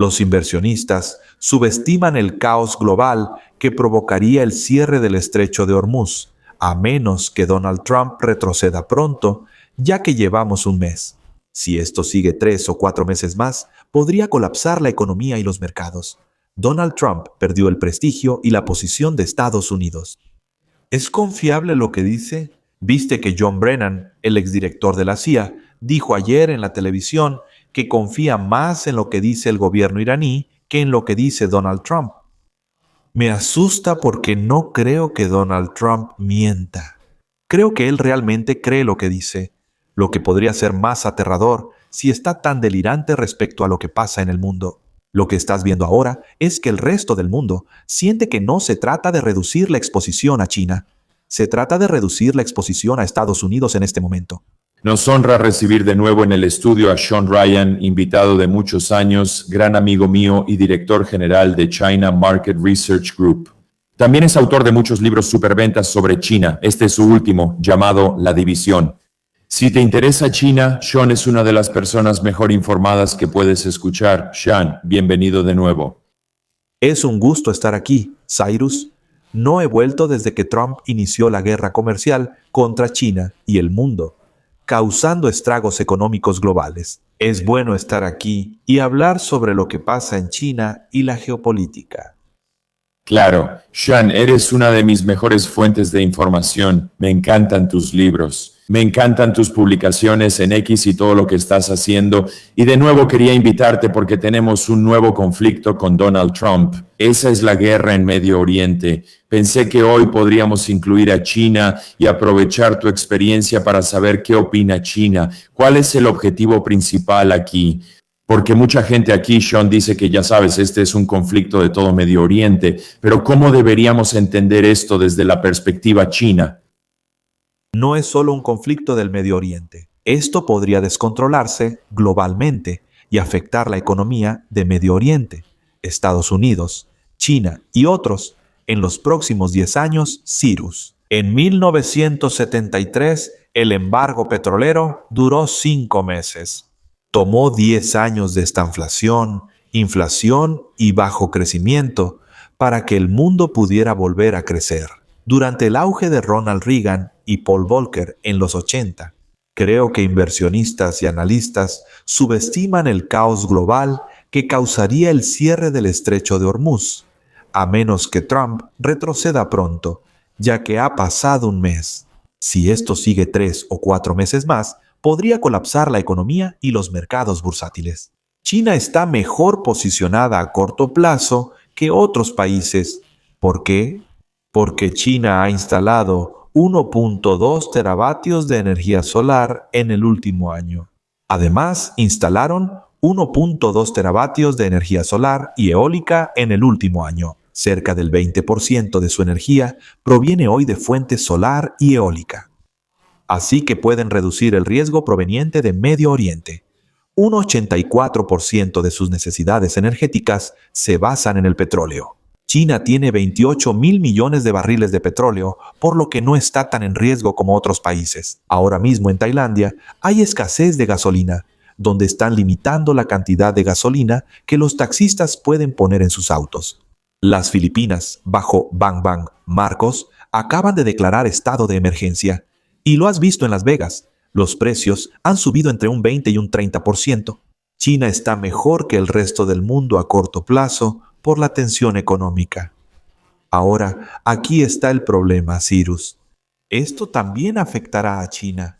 Los inversionistas subestiman el caos global que provocaría el cierre del estrecho de Hormuz, a menos que Donald Trump retroceda pronto, ya que llevamos un mes. Si esto sigue 3 o 4 meses más, podría colapsar la economía y los mercados. Donald Trump perdió el prestigio y la posición de Estados Unidos. ¿Es confiable lo que dice? Viste que John Brennan, el exdirector de la CIA, dijo ayer en la televisión que confía más en lo que dice el gobierno iraní que en lo que dice Donald Trump. Me asusta porque no creo que Donald Trump mienta. Creo que él realmente cree lo que dice, lo que podría ser más aterrador si está tan delirante respecto a lo que pasa en el mundo. Lo que estás viendo ahora es que el resto del mundo siente que no se trata de reducir la exposición a China. Se trata de reducir la exposición a Estados Unidos en este momento. Nos honra recibir de nuevo en el estudio a Sean Ryan, invitado de muchos años, gran amigo mío y director general de China Market Research Group. También es autor de muchos libros superventas sobre China. Este es su último, llamado La División. Si te interesa China, Sean es una de las personas mejor informadas que puedes escuchar. Sean, bienvenido de nuevo. Es un gusto estar aquí, Cyrus. No he vuelto desde que Trump inició la guerra comercial contra China y el mundo, causando estragos económicos globales. Es bueno estar aquí y hablar sobre lo que pasa en China y la geopolítica. Claro, Sean, eres una de mis mejores fuentes de información. Me encantan tus libros. Me encantan tus publicaciones en X y todo lo que estás haciendo. Y de nuevo quería invitarte porque tenemos un nuevo conflicto con Donald Trump. Esa es la guerra en Medio Oriente. Pensé que hoy podríamos incluir a China y aprovechar tu experiencia para saber qué opina China. ¿Cuál es el objetivo principal aquí? Porque mucha gente aquí, Sean, dice que ya sabes, este es un conflicto de todo Medio Oriente. Pero ¿cómo deberíamos entender esto desde la perspectiva china? No es solo un conflicto del Medio Oriente. Esto podría descontrolarse globalmente y afectar la economía de Medio Oriente, Estados Unidos, China y otros en los próximos 10 años, Cyrus. En 1973, el embargo petrolero duró 5 meses. Tomó 10 años de estanflación, inflación y bajo crecimiento para que el mundo pudiera volver a crecer. Durante el auge de Ronald Reagan y Paul Volcker en los 80, creo que inversionistas y analistas subestiman el caos global que causaría el cierre del estrecho de Hormuz, a menos que Trump retroceda pronto, ya que ha pasado un mes. Si esto sigue 3 o 4 meses más, podría colapsar la economía y los mercados bursátiles. China está mejor posicionada a corto plazo que otros países. ¿Por qué? Porque China ha instalado 1.2 teravatios de energía solar en el último año. Además, instalaron 1.2 teravatios de energía solar y eólica en el último año. Cerca del 20% de su energía proviene hoy de fuentes solar y eólica. Así que pueden reducir el riesgo proveniente de Medio Oriente. Un 84% de sus necesidades energéticas se basan en el petróleo. China tiene 28.000 millones de barriles de petróleo, por lo que no está tan en riesgo como otros países. Ahora mismo en Tailandia hay escasez de gasolina, donde están limitando la cantidad de gasolina que los taxistas pueden poner en sus autos. Las Filipinas, bajo Bang Bang Marcos, acaban de declarar estado de emergencia. Y lo has visto en Las Vegas. Los precios han subido entre un 20 y un 30%. China está mejor que el resto del mundo a corto plazo por la tensión económica. Ahora, aquí está el problema, Cyrus. Esto también afectará a China.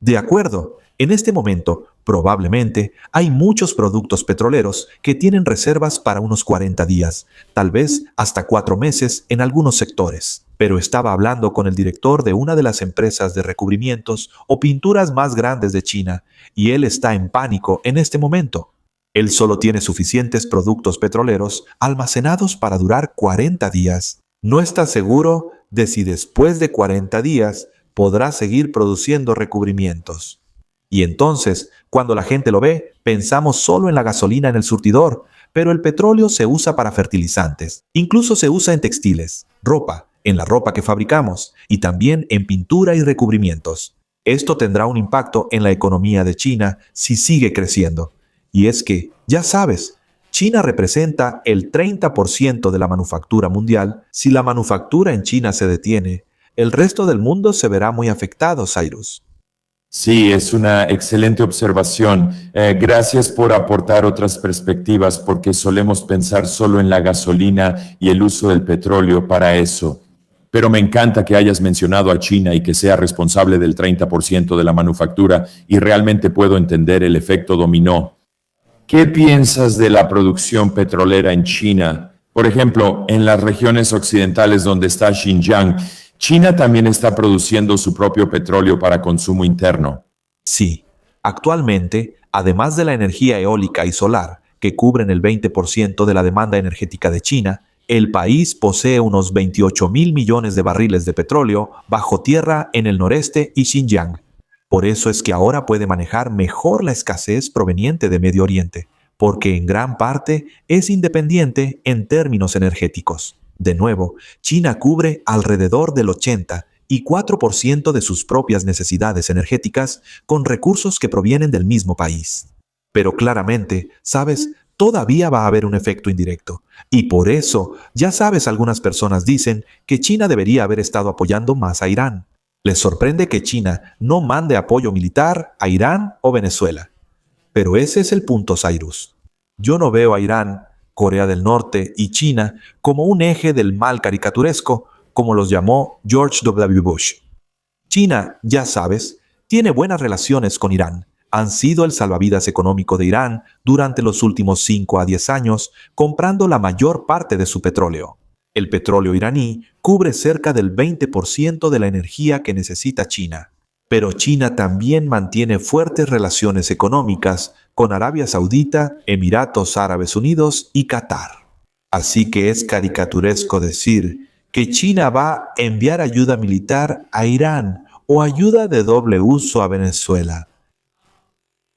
De acuerdo, en este momento, probablemente, hay muchos productos petroleros que tienen reservas para unos 40 días, tal vez hasta 4 meses en algunos sectores. Pero estaba hablando con el director de una de las empresas de recubrimientos o pinturas más grandes de China, y él está en pánico en este momento. Él solo tiene suficientes productos petroleros almacenados para durar 40 días. No está seguro de si después de 40 días podrá seguir produciendo recubrimientos. Y entonces, cuando la gente lo ve, pensamos solo en la gasolina en el surtidor, pero el petróleo se usa para fertilizantes. Incluso se usa en textiles, ropa, en la ropa que fabricamos y también en pintura y recubrimientos. Esto tendrá un impacto en la economía de China si sigue creciendo. Y es que, ya sabes, China representa el 30% de la manufactura mundial. Si la manufactura en China se detiene, el resto del mundo se verá muy afectado, Cyrus. Sí, es una excelente observación. Gracias por aportar otras perspectivas, porque solemos pensar solo en la gasolina y el uso del petróleo para eso. Pero me encanta que hayas mencionado a China y que sea responsable del 30% de la manufactura, y realmente puedo entender el efecto dominó. ¿Qué piensas de la producción petrolera en China? Por ejemplo, en las regiones occidentales donde está Xinjiang, China también está produciendo su propio petróleo para consumo interno. Sí, actualmente, además de la energía eólica y solar, que cubren el 20% de la demanda energética de China, el país posee unos 28.000 millones de barriles de petróleo bajo tierra en el noreste y Xinjiang. Por eso es que ahora puede manejar mejor la escasez proveniente de Medio Oriente, porque en gran parte es independiente en términos energéticos. De nuevo, China cubre alrededor del 84% de sus propias necesidades energéticas con recursos que provienen del mismo país. Pero claramente, ¿sabes? Todavía va a haber un efecto indirecto. Y por eso, ya sabes, algunas personas dicen que China debería haber estado apoyando más a Irán. Les sorprende que China no mande apoyo militar a Irán o Venezuela. Pero ese es el punto, Cyrus. Yo no veo a Irán, Corea del Norte y China como un eje del mal caricaturesco, como los llamó George W. Bush. China, ya sabes, tiene buenas relaciones con Irán. Han sido el salvavidas económico de Irán durante los últimos 5 a 10 años, comprando la mayor parte de su petróleo. El petróleo iraní cubre cerca del 20% de la energía que necesita China. Pero China también mantiene fuertes relaciones económicas con Arabia Saudita, Emiratos Árabes Unidos y Qatar. Así que es caricaturesco decir que China va a enviar ayuda militar a Irán o ayuda de doble uso a Venezuela.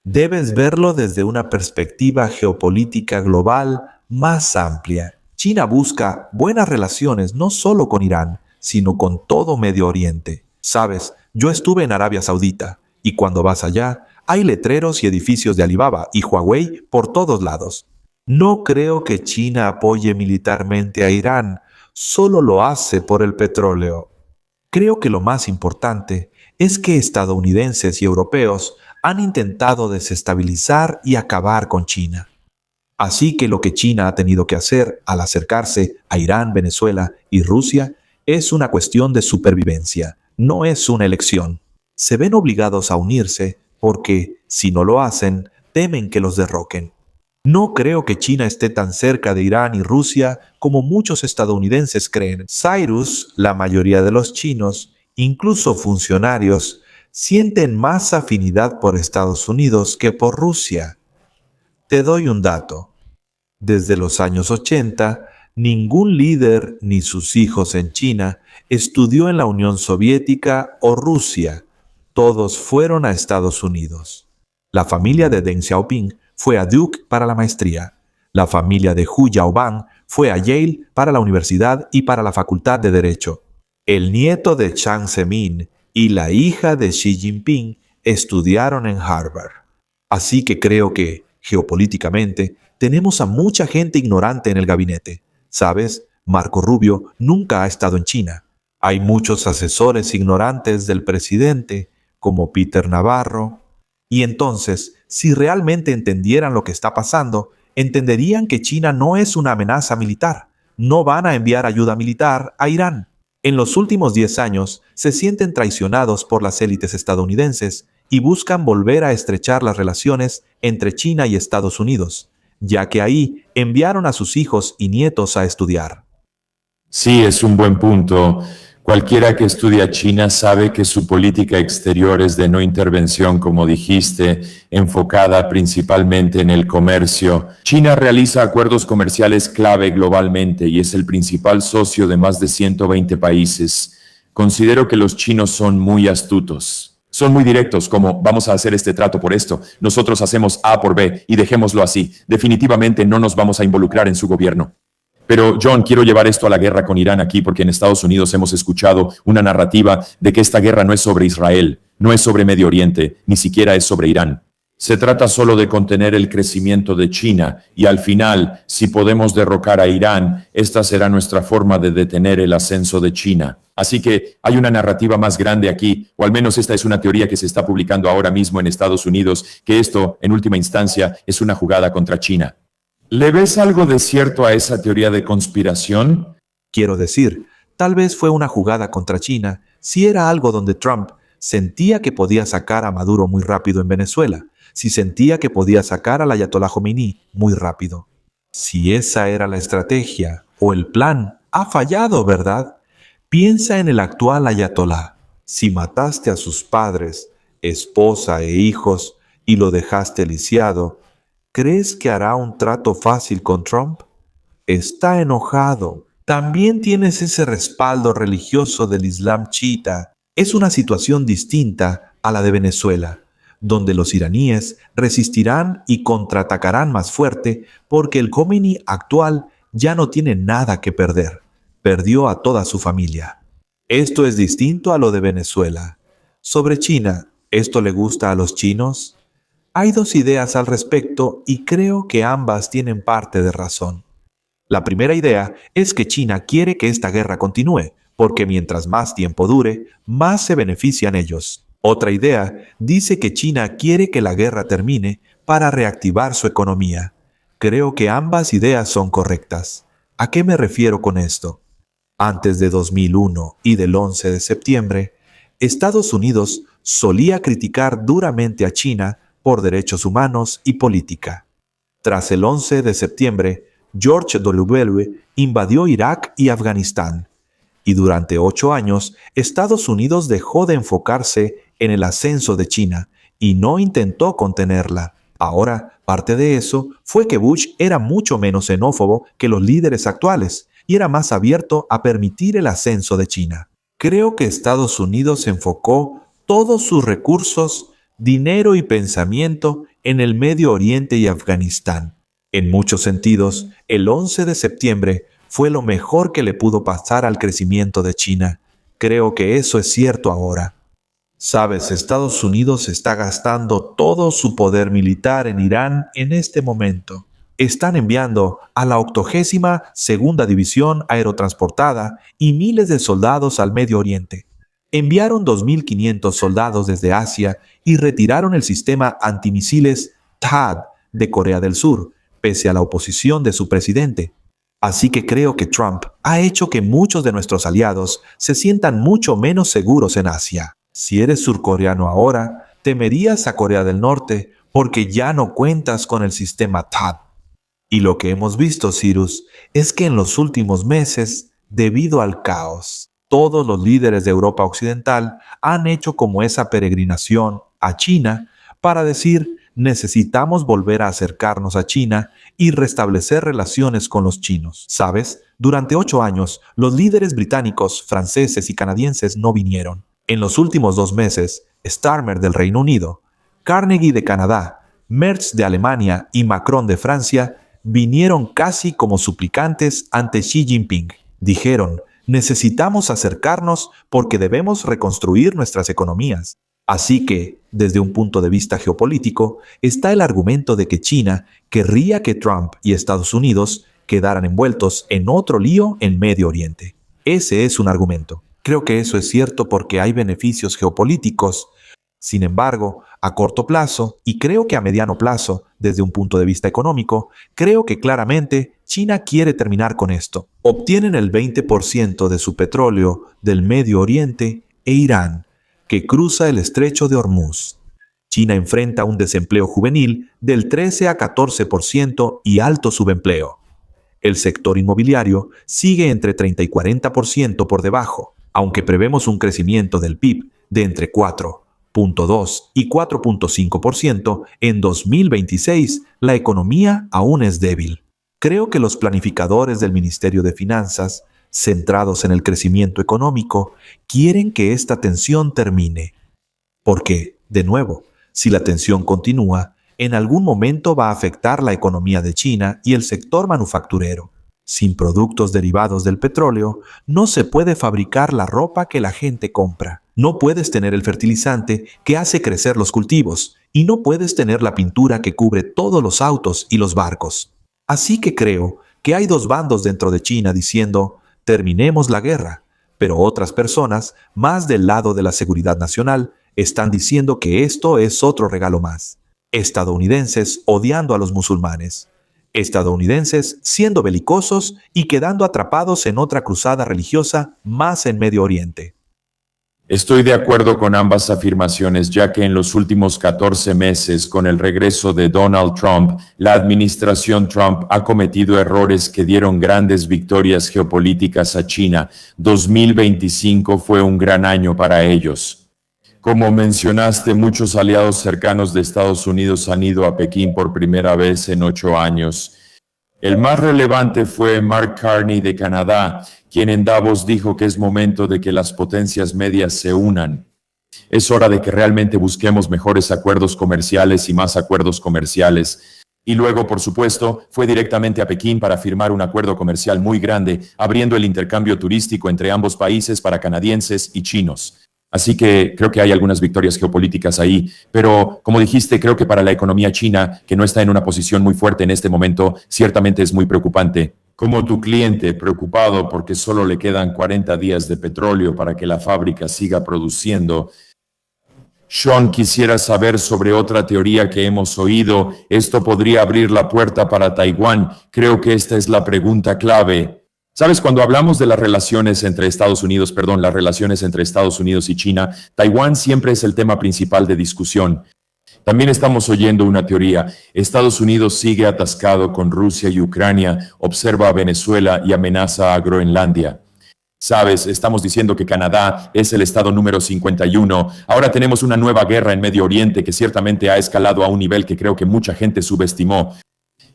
Debes verlo desde una perspectiva geopolítica global más amplia. China busca buenas relaciones no solo con Irán, sino con todo Medio Oriente. Sabes, yo estuve en Arabia Saudita, y cuando vas allá, hay letreros y edificios de Alibaba y Huawei por todos lados. No creo que China apoye militarmente a Irán, solo lo hace por el petróleo. Creo que lo más importante es que estadounidenses y europeos han intentado desestabilizar y acabar con China. Así que lo que China ha tenido que hacer al acercarse a Irán, Venezuela y Rusia es una cuestión de supervivencia, no es una elección. Se ven obligados a unirse porque, si no lo hacen, temen que los derroquen. No creo que China esté tan cerca de Irán y Rusia como muchos estadounidenses creen. Cyrus, la mayoría de los chinos, incluso funcionarios, sienten más afinidad por Estados Unidos que por Rusia. Te doy un dato. Desde los años 80, ningún líder ni sus hijos en China estudió en la Unión Soviética o Rusia. Todos fueron a Estados Unidos. La familia de Deng Xiaoping fue a Duke para la maestría. La familia de Hu Yaobang fue a Yale para la universidad y para la facultad de Derecho. El nieto de Jiang Zemin y la hija de Xi Jinping estudiaron en Harvard. Así que creo que, geopolíticamente, tenemos a mucha gente ignorante en el gabinete. ¿Sabes? Marco Rubio nunca ha estado en China. Hay muchos asesores ignorantes del presidente, como Peter Navarro. Y entonces, si realmente entendieran lo que está pasando, entenderían que China no es una amenaza militar. No van a enviar ayuda militar a Irán. En los últimos 10 años, se sienten traicionados por las élites estadounidenses y buscan volver a estrechar las relaciones entre China y Estados Unidos, ya que ahí enviaron a sus hijos y nietos a estudiar. Sí, es un buen punto. Cualquiera que estudia China sabe que su política exterior es de no intervención, como dijiste, enfocada principalmente en el comercio. China realiza acuerdos comerciales clave globalmente y es el principal socio de más de 120 países. Considero que los chinos son muy astutos. Son muy directos, como vamos a hacer este trato por esto, nosotros hacemos A por B y dejémoslo así. Definitivamente no nos vamos a involucrar en su gobierno. Pero, John, quiero llevar esto a la guerra con Irán aquí porque en Estados Unidos hemos escuchado una narrativa de que esta guerra no es sobre Israel, no es sobre Medio Oriente, ni siquiera es sobre Irán. Se trata solo de contener el crecimiento de China y al final, si podemos derrocar a Irán, esta será nuestra forma de detener el ascenso de China. Así que hay una narrativa más grande aquí, o al menos esta es una teoría que se está publicando ahora mismo en Estados Unidos, que esto, en última instancia, es una jugada contra China. ¿Le ves algo de cierto a esa teoría de conspiración? Quiero decir, tal vez fue una jugada contra China si era algo donde Trump sentía que podía sacar a Maduro muy rápido en Venezuela, si sentía que podía sacar al Ayatollah Khomeini muy rápido. Si esa era la estrategia o el plan, ha fallado, ¿verdad? Piensa en el actual Ayatollah. Si mataste a sus padres, esposa e hijos y lo dejaste lisiado, ¿crees que hará un trato fácil con Trump? Está enojado. También tienes ese respaldo religioso del Islam chiita. Es una situación distinta a la de Venezuela, donde los iraníes resistirán y contraatacarán más fuerte porque el Khomeini actual ya no tiene nada que perder. Perdió a toda su familia. Esto es distinto a lo de Venezuela. Sobre China, ¿esto le gusta a los chinos? Hay dos ideas al respecto y creo que ambas tienen parte de razón. La primera idea es que China quiere que esta guerra continúe, porque mientras más tiempo dure, más se benefician ellos. Otra idea dice que China quiere que la guerra termine para reactivar su economía. Creo que ambas ideas son correctas. ¿A qué me refiero con esto? Antes de 2001 y del 11 de septiembre, Estados Unidos solía criticar duramente a China por derechos humanos y política. Tras el 11 de septiembre, George W. invadió Irak y Afganistán, y durante 8 años Estados Unidos dejó de enfocarse en el ascenso de China y no intentó contenerla. Ahora, parte de eso fue que Bush era mucho menos xenófobo que los líderes actuales y era más abierto a permitir el ascenso de China. Creo que Estados Unidos enfocó todos sus recursos, dinero y pensamiento en el Medio Oriente y Afganistán. En muchos sentidos, el 11 de septiembre fue lo mejor que le pudo pasar al crecimiento de China. Creo que eso es cierto ahora. Sabes, Estados Unidos está gastando todo su poder militar en Irán en este momento. Están enviando a la 82ª División Aerotransportada y miles de soldados al Medio Oriente. Enviaron 2.500 soldados desde Asia y retiraron el sistema antimisiles THAAD de Corea del Sur, pese a la oposición de su presidente. Así que creo que Trump ha hecho que muchos de nuestros aliados se sientan mucho menos seguros en Asia. Si eres surcoreano ahora, temerías a Corea del Norte porque ya no cuentas con el sistema THAAD. Y lo que hemos visto, Cyrus, es que en los últimos meses, debido al caos, todos los líderes de Europa Occidental han hecho como esa peregrinación a China para decir: necesitamos volver a acercarnos a China y restablecer relaciones con los chinos. ¿Sabes? Durante 8 años, los líderes británicos, franceses y canadienses no vinieron. En los últimos 2 meses, Starmer del Reino Unido, Carnegie de Canadá, Merz de Alemania y Macron de Francia vinieron casi como suplicantes ante Xi Jinping. Dijeron: necesitamos acercarnos porque debemos reconstruir nuestras economías. Así que, desde un punto de vista geopolítico, está el argumento de que China querría que Trump y Estados Unidos quedaran envueltos en otro lío en Medio Oriente. Ese es un argumento. Creo que eso es cierto porque hay beneficios geopolíticos. Sin embargo, a corto plazo, y creo que a mediano plazo, desde un punto de vista económico, creo que claramente China quiere terminar con esto. Obtienen el 20% de su petróleo del Medio Oriente e Irán, que cruza el estrecho de Hormuz. China enfrenta un desempleo juvenil del 13 a 14% y alto subempleo. El sector inmobiliario sigue entre 30 y 40% por debajo, aunque prevemos un crecimiento del PIB de entre 4.2 y 4.5% en 2026, la economía aún es débil. Creo que los planificadores del Ministerio de Finanzas, centrados en el crecimiento económico, quieren que esta tensión termine. Porque, de nuevo, si la tensión continúa, en algún momento va a afectar la economía de China y el sector manufacturero. Sin productos derivados del petróleo, no se puede fabricar la ropa que la gente compra. No puedes tener el fertilizante que hace crecer los cultivos y no puedes tener la pintura que cubre todos los autos y los barcos. Así que creo que hay dos bandos dentro de China diciendo, terminemos la guerra, pero otras personas, más del lado de la seguridad nacional, están diciendo que esto es otro regalo más. Estadounidenses odiando a los musulmanes. Estadounidenses siendo belicosos y quedando atrapados en otra cruzada religiosa más en Medio Oriente. Estoy de acuerdo con ambas afirmaciones, ya que en los últimos 14 meses, con el regreso de Donald Trump, la administración Trump ha cometido errores que dieron grandes victorias geopolíticas a China. 2025 fue un gran año para ellos. Como mencionaste, muchos aliados cercanos de Estados Unidos han ido a Pekín por primera vez en 8 años. El más relevante fue Mark Carney de Canadá, quien en Davos dijo que es momento de que las potencias medias se unan. Es hora de que realmente busquemos mejores acuerdos comerciales y más acuerdos comerciales. Y luego, por supuesto, fue directamente a Pekín para firmar un acuerdo comercial muy grande, abriendo el intercambio turístico entre ambos países para canadienses y chinos. Así que creo que hay algunas victorias geopolíticas ahí, pero como dijiste, creo que para la economía china, que no está en una posición muy fuerte en este momento, ciertamente es muy preocupante. Como tu cliente, preocupado porque solo le quedan 40 días de petróleo para que la fábrica siga produciendo. Sean, quisiera saber sobre otra teoría que hemos oído. ¿Esto podría abrir la puerta para Taiwán? Creo que esta es la pregunta clave. Sabes, cuando hablamos de las relaciones entre Estados Unidos y China, Taiwán siempre es el tema principal de discusión. También estamos oyendo una teoría. Estados Unidos sigue atascado con Rusia y Ucrania, observa a Venezuela y amenaza a Groenlandia. Sabes, estamos diciendo que Canadá es el estado número 51. Ahora tenemos una nueva guerra en Medio Oriente que ciertamente ha escalado a un nivel que creo que mucha gente subestimó.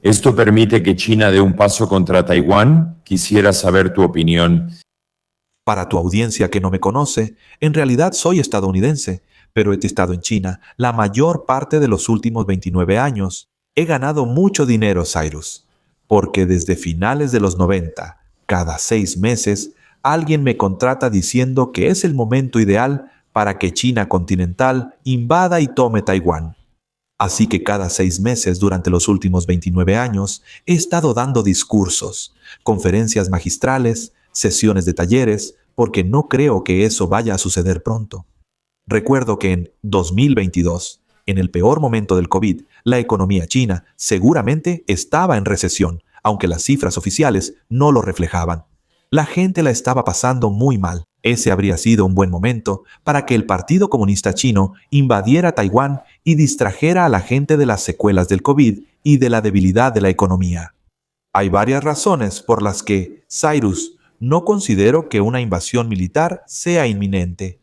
¿Esto permite que China dé un paso contra Taiwán? Quisiera saber tu opinión. Para tu audiencia que no me conoce, en realidad soy estadounidense, pero he estado en China la mayor parte de los últimos 29 años. He ganado mucho dinero, Cyrus, porque desde finales de los 90, cada 6 meses, alguien me contrata diciendo que es el momento ideal para que China continental invada y tome Taiwán. Así que cada 6 meses durante los últimos 29 años he estado dando discursos, conferencias magistrales, sesiones de talleres, porque no creo que eso vaya a suceder pronto. Recuerdo que en 2022, en el peor momento del COVID, la economía china seguramente estaba en recesión, aunque las cifras oficiales no lo reflejaban. La gente la estaba pasando muy mal. Ese habría sido un buen momento para que el Partido Comunista Chino invadiera Taiwán y distrajera a la gente de las secuelas del COVID y de la debilidad de la economía. Hay varias razones por las que, Cyrus, no considero que una invasión militar sea inminente.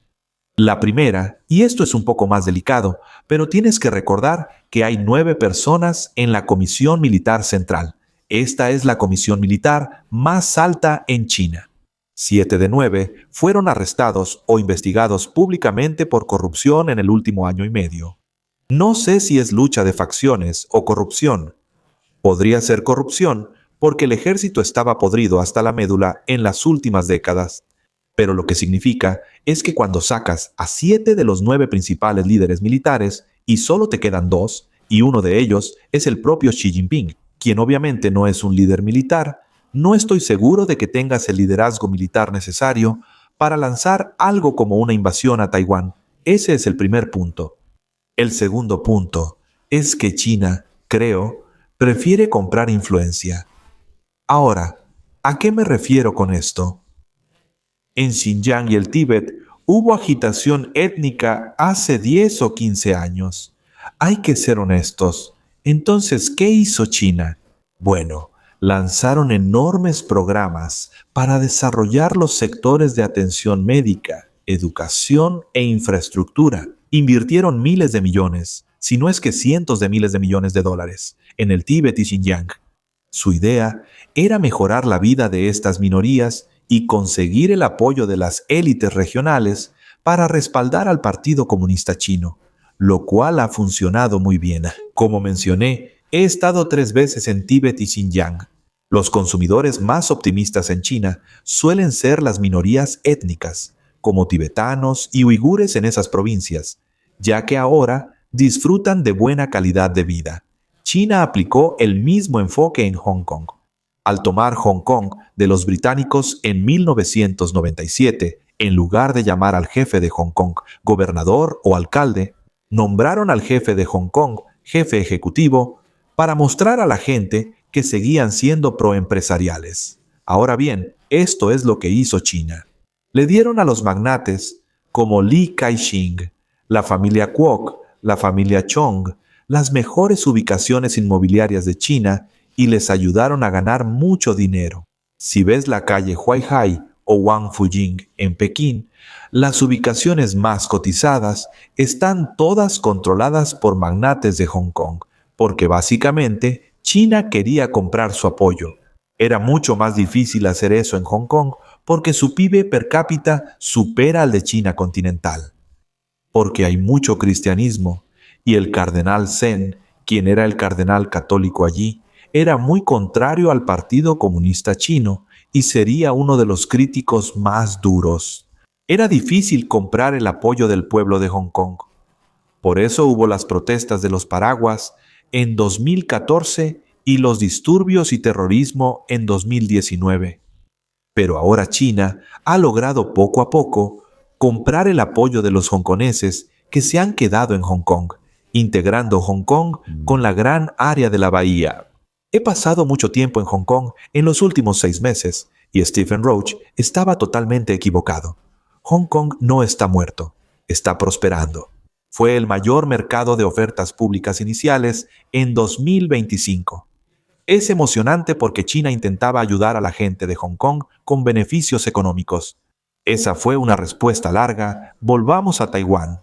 La primera, y esto es un poco más delicado, pero tienes que recordar que hay 9 personas en la Comisión Militar Central. Esta es la comisión militar más alta en China. 7 de 9 fueron arrestados o investigados públicamente por corrupción en el último año y medio. No sé si es lucha de facciones o corrupción. Podría ser corrupción porque el ejército estaba podrido hasta la médula en las últimas décadas. Pero lo que significa es que cuando sacas a 7 de los 9 principales líderes militares y solo te quedan 2, y uno de ellos es el propio Xi Jinping, quien obviamente no es un líder militar, no estoy seguro de que tengas el liderazgo militar necesario para lanzar algo como una invasión a Taiwán. Ese es el primer punto. El segundo punto es que China, creo, prefiere comprar influencia. Ahora, ¿a qué me refiero con esto? En Xinjiang y el Tíbet hubo agitación étnica hace 10 o 15 años. Hay que ser honestos. Entonces, ¿qué hizo China? Bueno, lanzaron enormes programas para desarrollar los sectores de atención médica, educación e infraestructura. Invirtieron miles de millones, si no es que cientos de miles de millones de dólares, en el Tíbet y Xinjiang. Su idea era mejorar la vida de estas minorías y conseguir el apoyo de las élites regionales para respaldar al Partido Comunista Chino, lo cual ha funcionado muy bien. Como mencioné, he estado 3 veces en Tíbet y Xinjiang. Los consumidores más optimistas en China suelen ser las minorías étnicas, como tibetanos y uigures en esas provincias, ya que ahora disfrutan de buena calidad de vida. China aplicó el mismo enfoque en Hong Kong. Al tomar Hong Kong de los británicos en 1997, en lugar de llamar al jefe de Hong Kong gobernador o alcalde, nombraron al jefe de Hong Kong jefe ejecutivo para mostrar a la gente que seguían siendo proempresariales. Ahora bien, esto es lo que hizo China. Le dieron a los magnates como Li Ka-shing, la familia Kwok, la familia Chong, las mejores ubicaciones inmobiliarias de China y les ayudaron a ganar mucho dinero. Si ves la calle Huaihai o Wang Fujing en Pekín, las ubicaciones más cotizadas están todas controladas por magnates de Hong Kong, porque básicamente China quería comprar su apoyo. Era mucho más difícil hacer eso en Hong Kong porque su PIB per cápita supera al de China continental. Porque hay mucho cristianismo y el cardenal Zen, quien era el cardenal católico allí, era muy contrario al Partido Comunista Chino y sería uno de los críticos más duros. Era difícil comprar el apoyo del pueblo de Hong Kong. Por eso hubo las protestas de los paraguas en 2014 y los disturbios y terrorismo en 2019. Pero ahora China ha logrado poco a poco comprar el apoyo de los hongkoneses que se han quedado en Hong Kong, integrando Hong Kong con la gran área de la bahía. He pasado mucho tiempo en Hong Kong en los últimos 6 meses y Stephen Roach estaba totalmente equivocado. Hong Kong no está muerto, está prosperando. Fue el mayor mercado de ofertas públicas iniciales en 2025. Es emocionante porque China intentaba ayudar a la gente de Hong Kong con beneficios económicos. Esa fue una respuesta larga. Volvamos a Taiwán.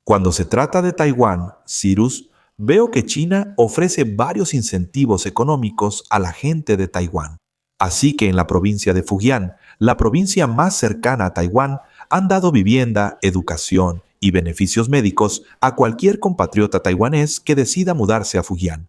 Cuando se trata de Taiwán, Cyrus, veo que China ofrece varios incentivos económicos a la gente de Taiwán. Así que en la provincia de Fujian, la provincia más cercana a Taiwán, han dado vivienda, educación y beneficios médicos a cualquier compatriota taiwanés que decida mudarse a Fujian.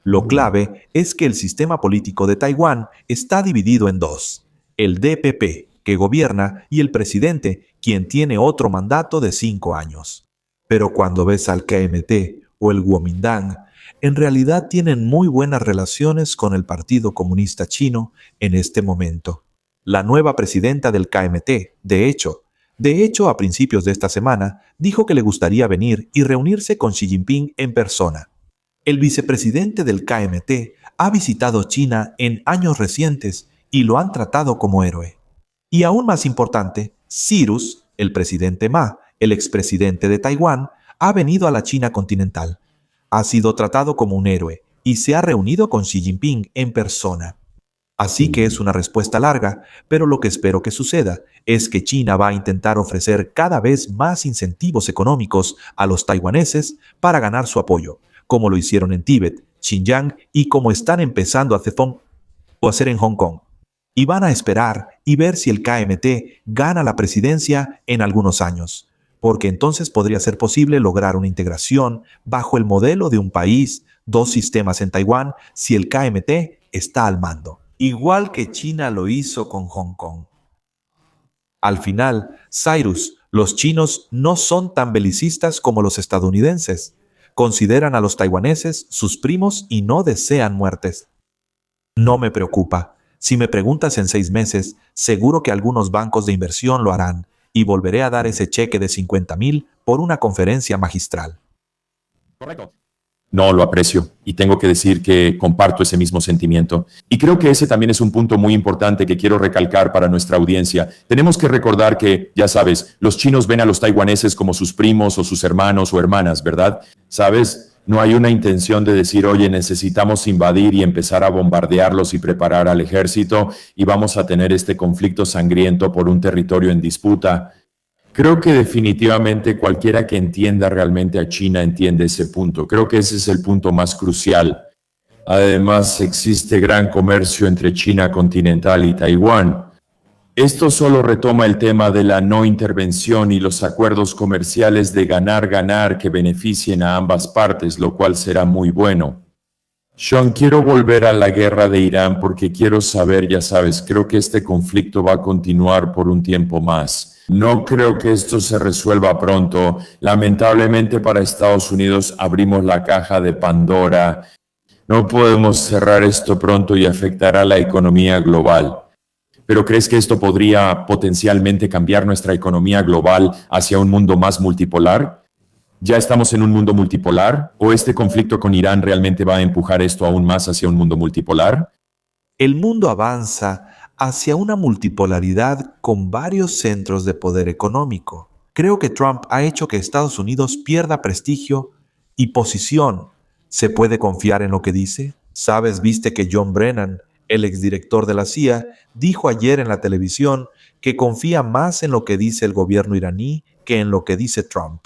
Lo clave es que el sistema político de Taiwán está dividido en dos: el DPP, que gobierna, y el presidente, quien tiene otro mandato de 5 años. Pero cuando ves al KMT o el Kuomintang, en realidad tienen muy buenas relaciones con el Partido Comunista Chino en este momento. La nueva presidenta del KMT, de hecho, a principios de esta semana, dijo que le gustaría venir y reunirse con Xi Jinping en persona. El vicepresidente del KMT ha visitado China en años recientes y lo han tratado como héroe. Y aún más importante, Cyrus, el presidente Ma, el expresidente de Taiwán, ha venido a la China continental. Ha sido tratado como un héroe y se ha reunido con Xi Jinping en persona. Así que es una respuesta larga, pero lo que espero que suceda es que China va a intentar ofrecer cada vez más incentivos económicos a los taiwaneses para ganar su apoyo, como lo hicieron en Tíbet, Xinjiang y como están empezando a hacer en Hong Kong. Y van a esperar y ver si el KMT gana la presidencia en algunos años, porque entonces podría ser posible lograr una integración bajo el modelo de un país, 2 sistemas en Taiwán, si el KMT está al mando, igual que China lo hizo con Hong Kong. Al final, Cyrus, los chinos no son tan belicistas como los estadounidenses. Consideran a los taiwaneses sus primos y no desean muertes. No me preocupa. Si me preguntas en 6 meses, seguro que algunos bancos de inversión lo harán y volveré a dar ese cheque de 50,000 por una conferencia magistral. Correcto. No, lo aprecio y tengo que decir que comparto ese mismo sentimiento. Y creo que ese también es un punto muy importante que quiero recalcar para nuestra audiencia. Tenemos que recordar que, ya sabes, los chinos ven a los taiwaneses como sus primos o sus hermanos o hermanas, ¿verdad? ¿Sabes? No hay una intención de decir, oye, necesitamos invadir y empezar a bombardearlos y preparar al ejército y vamos a tener este conflicto sangriento por un territorio en disputa. Creo que definitivamente cualquiera que entienda realmente a China entiende ese punto. Creo que ese es el punto más crucial. Además, existe gran comercio entre China continental y Taiwán. Esto solo retoma el tema de la no intervención y los acuerdos comerciales de ganar-ganar que beneficien a ambas partes, lo cual será muy bueno. Sean, quiero volver a la guerra de Irán porque quiero saber, ya sabes, creo que este conflicto va a continuar por un tiempo más. No creo que esto se resuelva pronto. Lamentablemente para Estados Unidos abrimos la caja de Pandora. No podemos cerrar esto pronto y afectará la economía global. ¿Pero crees que esto podría potencialmente cambiar nuestra economía global hacia un mundo más multipolar? ¿Ya estamos en un mundo multipolar? ¿O este conflicto con Irán realmente va a empujar esto aún más hacia un mundo multipolar? El mundo avanza hacia una multipolaridad con varios centros de poder económico. Creo que Trump ha hecho que Estados Unidos pierda prestigio y posición. ¿Se puede confiar en lo que dice? ¿Sabes, viste que John Brennan, el exdirector de la CIA, dijo ayer en la televisión que confía más en lo que dice el gobierno iraní que en lo que dice Trump?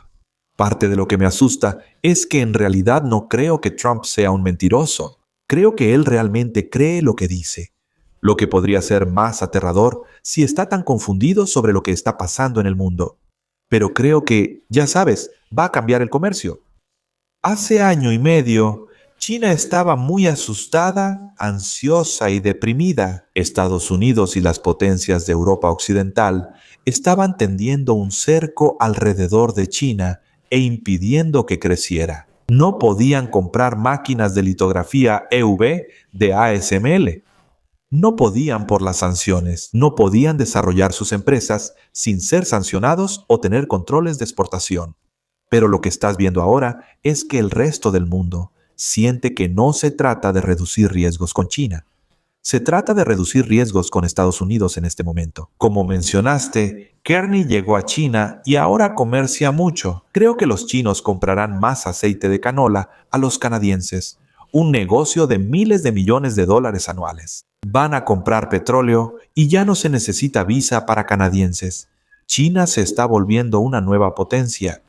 Parte de lo que me asusta es que en realidad no creo que Trump sea un mentiroso. Creo que él realmente cree lo que dice. Lo que podría ser más aterrador si está tan confundido sobre lo que está pasando en el mundo. Pero creo que, ya sabes, va a cambiar el comercio. Hace año y medio, China estaba muy asustada, ansiosa y deprimida. Estados Unidos y las potencias de Europa Occidental estaban tendiendo un cerco alrededor de China e impidiendo que creciera. No podían comprar máquinas de litografía EUV de ASML. No podían por las sanciones. No podían desarrollar sus empresas sin ser sancionados o tener controles de exportación. Pero lo que estás viendo ahora es que el resto del mundo siente que no se trata de reducir riesgos con China. Se trata de reducir riesgos con Estados Unidos en este momento. Como mencionaste, Kearney llegó a China y ahora comercia mucho. Creo que los chinos comprarán más aceite de canola a los canadienses, un negocio de miles de millones de dólares anuales. Van a comprar petróleo y ya no se necesita visa para canadienses. China se está volviendo una nueva potencia.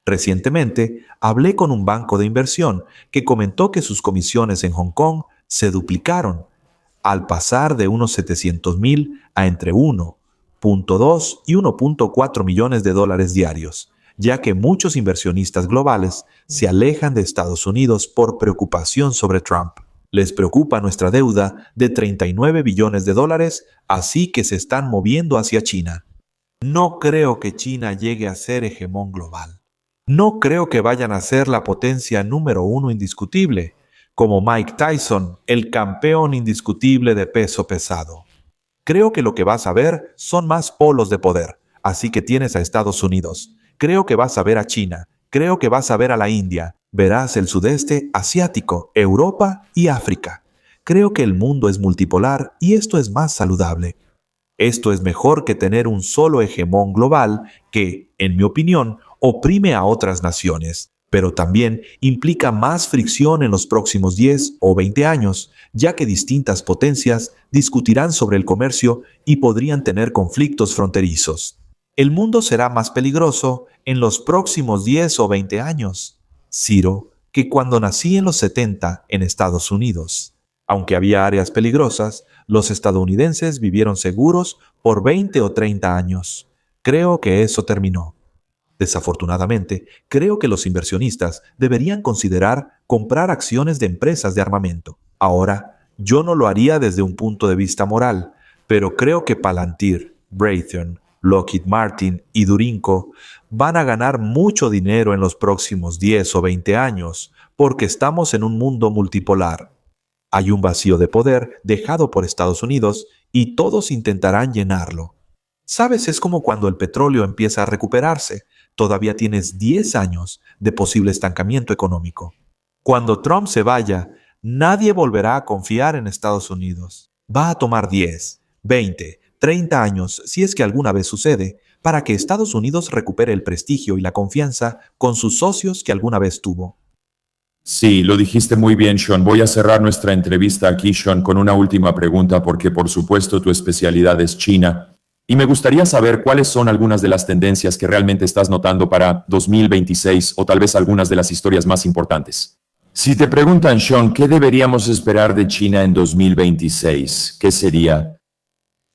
Recientemente, hablé con un banco de inversión que comentó que sus comisiones en Hong Kong se duplicaron, al pasar de unos 700,000 a entre 1.2 y 1.4 millones de dólares diarios, ya que muchos inversionistas globales se alejan de Estados Unidos por preocupación sobre Trump. Les preocupa nuestra deuda de 39 billones de dólares, así que se están moviendo hacia China. No creo que China llegue a ser hegemón global. No creo que vayan a ser la potencia número uno indiscutible, como Mike Tyson, el campeón indiscutible de peso pesado. Creo que lo que vas a ver son más polos de poder, así que tienes a Estados Unidos. Creo que vas a ver a China, creo que vas a ver a la India, verás el sudeste asiático, Europa y África. Creo que el mundo es multipolar y esto es más saludable. Esto es mejor que tener un solo hegemón global que, en mi opinión, oprime a otras naciones, pero también implica más fricción en los próximos 10 o 20 años, ya que distintas potencias discutirán sobre el comercio y podrían tener conflictos fronterizos. El mundo será más peligroso en los próximos 10 o 20 años, Ciro, que cuando nací en los 70 en Estados Unidos. Aunque había áreas peligrosas, los estadounidenses vivieron seguros por 20 o 30 años. Creo que eso terminó. Desafortunadamente, creo que los inversionistas deberían considerar comprar acciones de empresas de armamento. Ahora, yo no lo haría desde un punto de vista moral, pero creo que Palantir, Raytheon, Lockheed Martin y Durinco van a ganar mucho dinero en los próximos 10 o 20 años, porque estamos en un mundo multipolar. Hay un vacío de poder dejado por Estados Unidos y todos intentarán llenarlo. ¿Sabes? Es como cuando el petróleo empieza a recuperarse. Todavía tienes 10 años de posible estancamiento económico. Cuando Trump se vaya, nadie volverá a confiar en Estados Unidos. Va a tomar 10, 20, 30 años, si es que alguna vez sucede, para que Estados Unidos recupere el prestigio y la confianza con sus socios que alguna vez tuvo. Sí, lo dijiste muy bien, Sean. Voy a cerrar nuestra entrevista aquí, Sean, con una última pregunta porque por supuesto tu especialidad es China. Y me gustaría saber cuáles son algunas de las tendencias que realmente estás notando para 2026 o tal vez algunas de las historias más importantes. Si te preguntan, Sean, ¿qué deberíamos esperar de China en 2026? ¿Qué sería?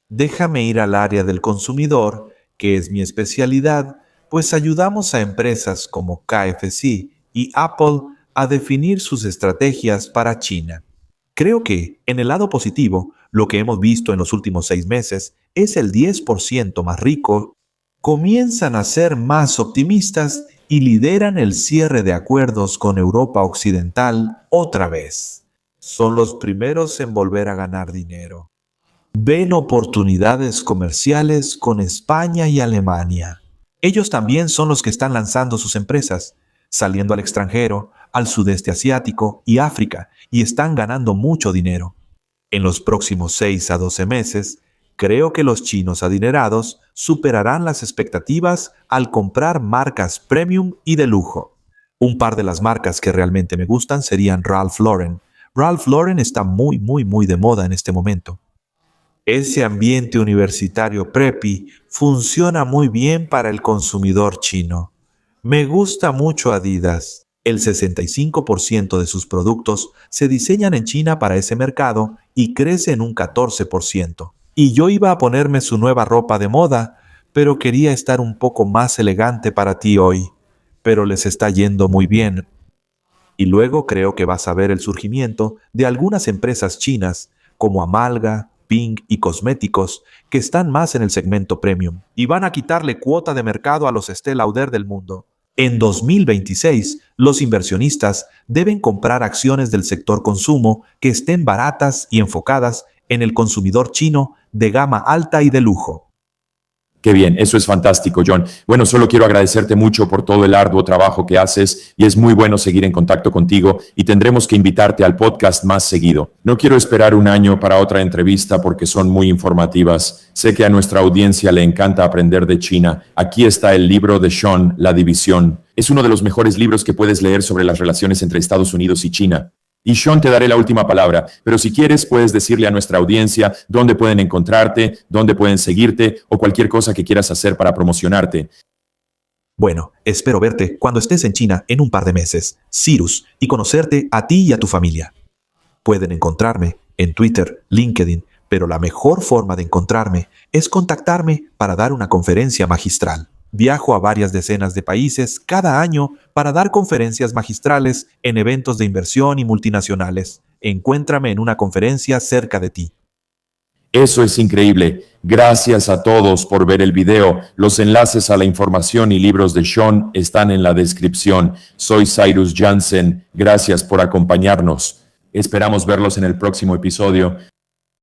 Déjame ir al área del consumidor, que es mi especialidad, pues ayudamos a empresas como KFC y Apple a definir sus estrategias para China. Creo que, en el lado positivo, lo que hemos visto en los últimos 6 meses es el 10% más rico comienzan a ser más optimistas y lideran el cierre de acuerdos con Europa Occidental otra vez. Son los primeros en volver a ganar dinero. Ven oportunidades comerciales con España y Alemania. Ellos también son los que están lanzando sus empresas, saliendo al extranjero, al sudeste asiático y África, y están ganando mucho dinero. En los próximos 6 a 12 meses, creo que los chinos adinerados superarán las expectativas al comprar marcas premium y de lujo. Un par de las marcas que realmente me gustan serían Ralph Lauren. Ralph Lauren está muy de moda en este momento. Ese ambiente universitario preppy funciona muy bien para el consumidor chino. Me gusta mucho Adidas. El 65% de sus productos se diseñan en China para ese mercado y crece en un 14%. Y yo iba a ponerme su nueva ropa de moda, pero quería estar un poco más elegante para ti hoy. Pero les está yendo muy bien. Y luego creo que vas a ver el surgimiento de algunas empresas chinas como Amalga, Ping y Cosméticos que están más en el segmento premium y van a quitarle cuota de mercado a los Estée Lauder del mundo. En 2026, los inversionistas deben comprar acciones del sector consumo que estén baratas y enfocadas en el consumidor chino de gama alta y de lujo. Qué bien, eso es fantástico, John. Bueno, solo quiero agradecerte mucho por todo el arduo trabajo que haces y es muy bueno seguir en contacto contigo y tendremos que invitarte al podcast más seguido. No quiero esperar un año para otra entrevista porque son muy informativas. Sé que a nuestra audiencia le encanta aprender de China. Aquí está el libro de Sean, La División. Es uno de los mejores libros que puedes leer sobre las relaciones entre Estados Unidos y China. Y Sean, te daré la última palabra, pero si quieres puedes decirle a nuestra audiencia dónde pueden encontrarte, dónde pueden seguirte o cualquier cosa que quieras hacer para promocionarte. Bueno, espero verte cuando estés en China en un par de meses, Cyrus, y conocerte a ti y a tu familia. Pueden encontrarme en Twitter, LinkedIn, pero la mejor forma de encontrarme es contactarme para dar una conferencia magistral. Viajo a varias decenas de países cada año para dar conferencias magistrales en eventos de inversión y multinacionales. Encuéntrame en una conferencia cerca de ti. Eso es increíble. Gracias a todos por ver el video. Los enlaces a la información y libros de Sean están en la descripción. Soy Cyrus Jansen. Gracias por acompañarnos. Esperamos verlos en el próximo episodio.